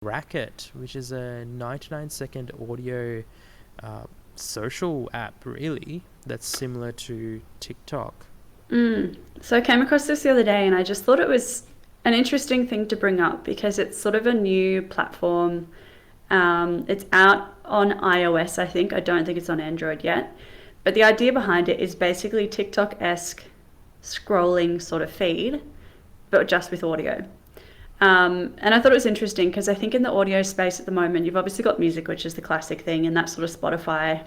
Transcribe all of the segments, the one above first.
Racket, which is a 99-second audio social app, really, that's similar to TikTok. So I came across this the other day and I just thought it was an interesting thing to bring up because it's sort of a new platform. It's out on iOS, I think. I don't think it's on Android yet. But the idea behind it is basically TikTok esque scrolling sort of feed, but just with audio. And I thought it was interesting because I think in the audio space at the moment, you've obviously got music, which is the classic thing, and that's sort of Spotify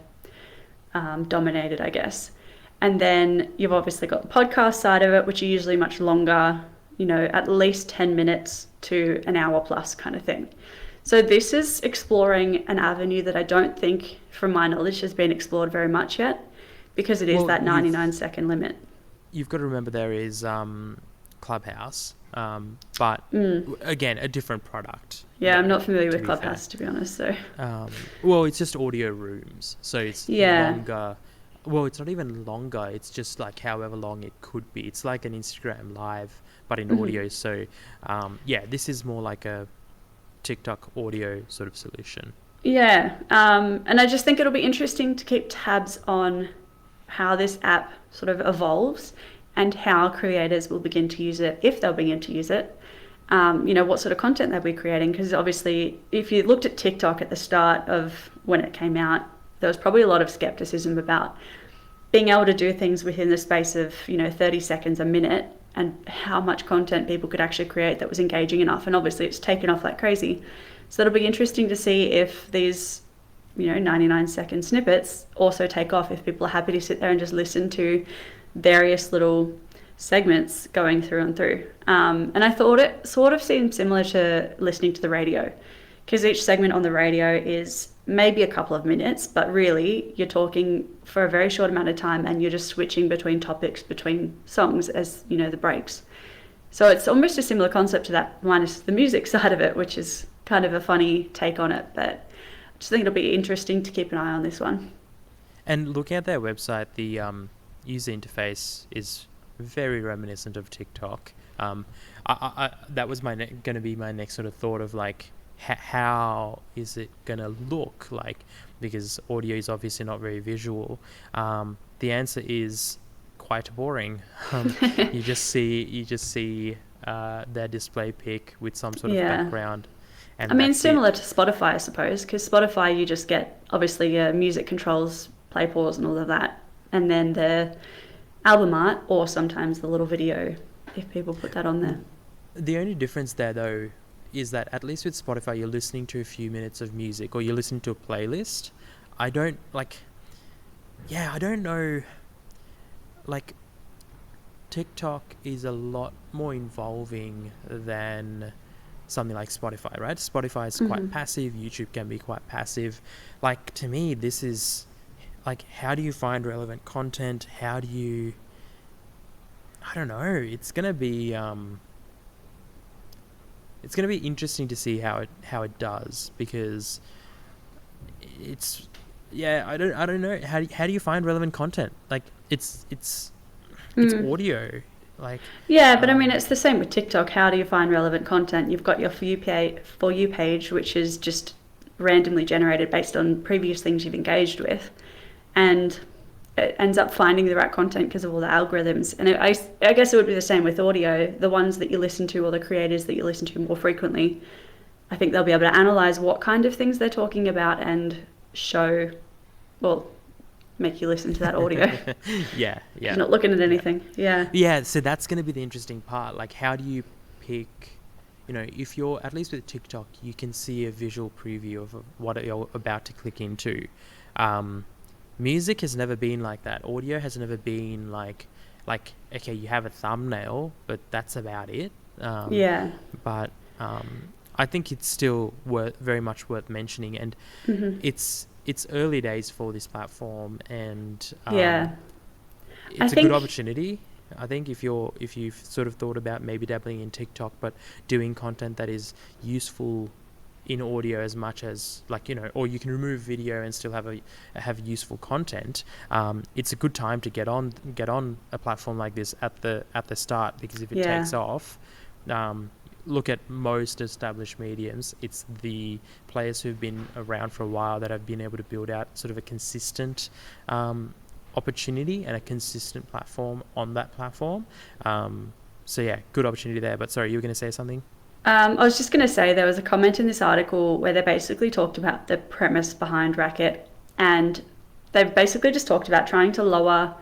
dominated, I guess. And then you've obviously got the podcast side of it, which are usually much longer, at least 10 minutes to an hour plus kind of thing. So this is exploring an avenue that I don't think, from my knowledge, has been explored very much yet because it is Well, that 99-second limit. you've got to remember there is Clubhouse, but again, a different product. Yeah, I'm Though, not familiar to with be fair. Clubhouse, to be honest. So, Well, it's just audio rooms, so it's yeah. longer. Well, it's not even longer. It's just like however long it could be. It's like an Instagram live, but in audio. So, yeah, this is more like a TikTok audio sort of solution. Yeah, and I just think it'll be interesting to keep tabs on how this app sort of evolves and how creators will begin to use it, if they'll begin to use it. What sort of content they'll be creating. Because obviously, if you looked at TikTok at the start of when it came out, there was probably a lot of skepticism about being able to do things within the space of, 30 seconds, a minute, and how much content people could actually create that was engaging enough. And obviously, it's taken off like crazy. So it'll be interesting to see if these, 99-second snippets also take off, if people are happy to sit there and just listen to various little segments going through and through. And I thought it sort of seemed similar to listening to the radio, because each segment on the radio is maybe a couple of minutes, but really you're talking for a very short amount of time and you're just switching between topics, between songs as, the breaks. So it's almost a similar concept to that, minus the music side of it, which is kind of a funny take on it. But I just think it'll be interesting to keep an eye on this one. And looking at their website, the user interface is very reminiscent of TikTok. That was going to be my next sort of thought of like, how is it going to look like? Because audio is obviously not very visual. The answer is quite boring. You just see their display pic with some sort of Yeah. background, and I mean, that's it. similar to Spotify, I suppose, because Spotify, you just get obviously your music controls, play, pause, and all of that, and then the album art, or sometimes the little video, if people put that on there. The only difference there, though, is that at least with Spotify, you're listening to a few minutes of music, or you're listening to a playlist. I don't I don't know. Like, TikTok is a lot more involving than something like Spotify, right? Spotify is quite passive. YouTube can be quite passive. Like, to me, this is like, how do you find relevant content? How do you? I don't know. It's gonna be interesting to see how it does, because it's I don't know, how do you find relevant content? Like, it's audio, like Yeah, but I mean, um it's the same with TikTok. How do you find relevant content? You've got your For You page, which is just randomly generated based on previous things you've engaged with. And it ends up finding the right content because of all the algorithms. And I guess it would be the same with audio. The ones that you listen to, or the creators that you listen to more frequently, I think they'll be able to analyze what kind of things they're talking about and show, well, make you listen to that audio. yeah, You're yeah, not looking at yeah, anything. Yeah. yeah. So that's going to be the interesting part. Like, how do you pick? If you're, at least with TikTok, you can see a visual preview of what you're about to click into. Music has never been like that. Audio has never been like, okay, you have a thumbnail, but that's about it. Um, Yeah. but I think it's still very much worth mentioning, and it's early days for this platform, and Yeah. I it's a good think, opportunity. I think if you've sort of thought about maybe dabbling in TikTok, but doing content that is useful in audio as much as, like, or you can remove video and still have useful content. It's a good time to get on a platform like this at the start, because if it yeah. takes off, look at most established mediums, it's the players who've been around for a while that have been able to build out sort of a consistent opportunity and a consistent platform on that platform. So yeah, good opportunity there. But sorry, you were going to say something? I was just going to say there was a comment in this article where they basically talked about the premise behind Racket, and they've basically just talked about trying to lower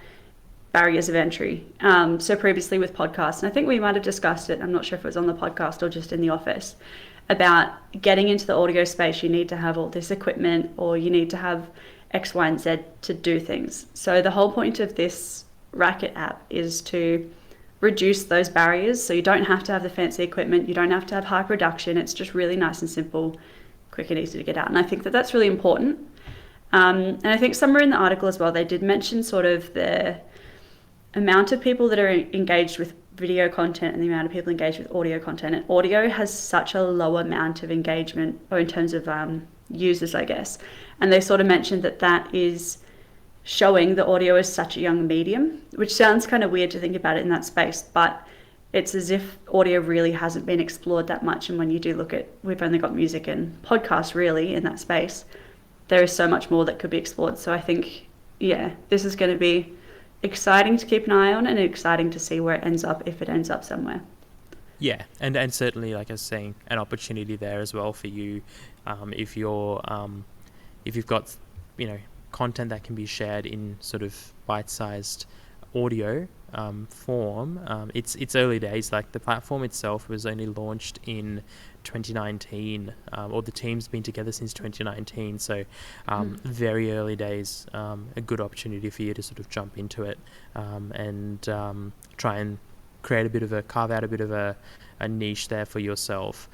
barriers of entry. So previously with podcasts, and I think we might have discussed it, I'm not sure if it was on the podcast or just in the office, about getting into the audio space, you need to have all this equipment or you need to have X, Y, and Z to do things. So the whole point of this Racket app is to reduce those barriers. So you don't have to have the fancy equipment, you don't have to have high production. It's just really nice and simple, quick and easy to get out. And I think that that's really important. And I think somewhere in the article as well, they did mention sort of the amount of people that are engaged with video content and the amount of people engaged with audio content. And audio has such a low amount of engagement, or in terms of users, I guess. And they sort of mentioned that that is showing the audio as such a young medium, which sounds kind of weird to think about it in that space, but it's as if audio really hasn't been explored that much. And when you do look at, we've only got music and podcasts really in that space, there is so much more that could be explored. So I think, yeah, this is going to be exciting to keep an eye on and exciting to see where it ends up, if it ends up somewhere. Yeah, and certainly, like I was saying, an opportunity there as well for you, if you've got, content that can be shared in sort of bite-sized audio form. It's early days. Like the platform itself was only launched in 2019, or the team's been together since 2019. So very early days. A good opportunity for you to sort of jump into it and try and carve out a bit of a niche there for yourself.